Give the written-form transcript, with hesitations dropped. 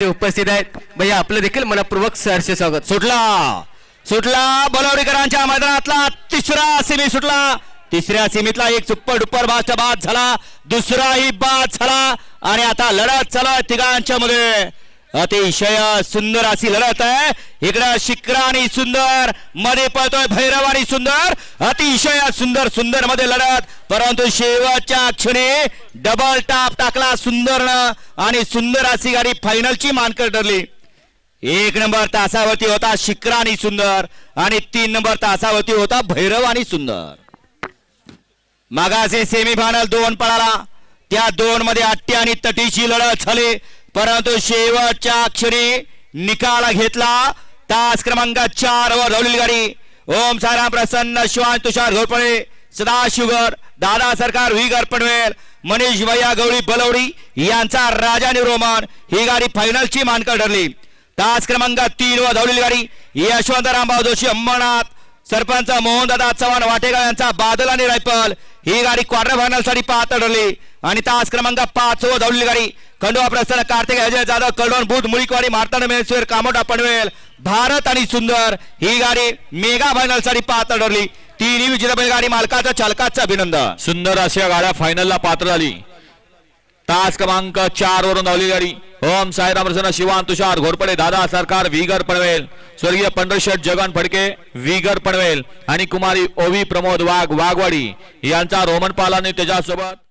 उपस्थित आहेत भैया आपलं देखील मनपूर्वक सहर्ष स्वागत। सुटला बोलावडीकरांच्या मैदानातला तिसरा सेमी सुटला। तिसऱ्या सेमीतला एक सुपर डुपर बाद झाला, दुसराही बाद झाला आणि आता लढत चालू आहे तिघांच्या मध्ये। अतिशय सुंदर अशी लढत आहे। इकडे शिक्रा आणि सुंदर मध्ये पळतोय भैरव आणि सुंदर, अतिशय सुंदर सुंदर मध्ये लढत, परंतु शेवटच्या क्षणी डबल टाप टाकला सुंदरनं आणि सुंदर अशी गाडी फायनलची मानकर ठरली। 1 नंबर तासावरती होता शिक्रा आणि सुंदर आणि 3 नंबर तासावरती होता भैरव आणि सुंदर। मागासे सेमीफायनल 2 पळाला, त्या 2 मध्ये अट्टी आणि तटीची लढत झाली, परंतु शेवटच्या क्षणी निकाल घेतला तास क्रमांक 4 वर धावलेली गाडी ओम साईराम प्रसन्न शिवान तुषार घोरपडे सदाशिवगर दादा सरकार विगर पनवेल मनीष भैया गवळी बलवडी यांचा राजा आणि रोमन ही गाडी फायनलची मानकर ठरली। तास क्रमांक 3 वर धावलेली गाडी यशवंतरामभाऊ जोशी अंबरनाथ सरपंच मोहनदादा चव्हाण वाटेगाव यांचा बादल आणि रायफल ही गाडी क्वार्टर फायनल साठी पात्र ठरली। आणि तास क्रमांक 5 वर धावलेली गाडी खंडोबा प्रसन्न कार्तिक अजय जाधव कलवण बुध मुळीकवाडी मार्तंड मेसवेर कामोटा पनवेल भारत आणि सुंदर ही गाडी मेगा फायनल साठी पात्र ठरली। तिन्ही विजेता बैलगाडी मालकाचं चालकाचं अभिनंदन। सुंदर अशा गाड्या फायनलला पात्र झाली। तास क्रमांक 4 वरून धावलेली गाडी ओम साईराम प्रसन्न शिवान तुषार घोरपडे दादा सरकार विगर पनवेल स्वर्गीय पंढरशेठ जगन फडके विगर पनवेल आणि कुमारी ओवी प्रमोद वाघ वाघवाडी यांचा रोमन पालाने त्याच्यासोबत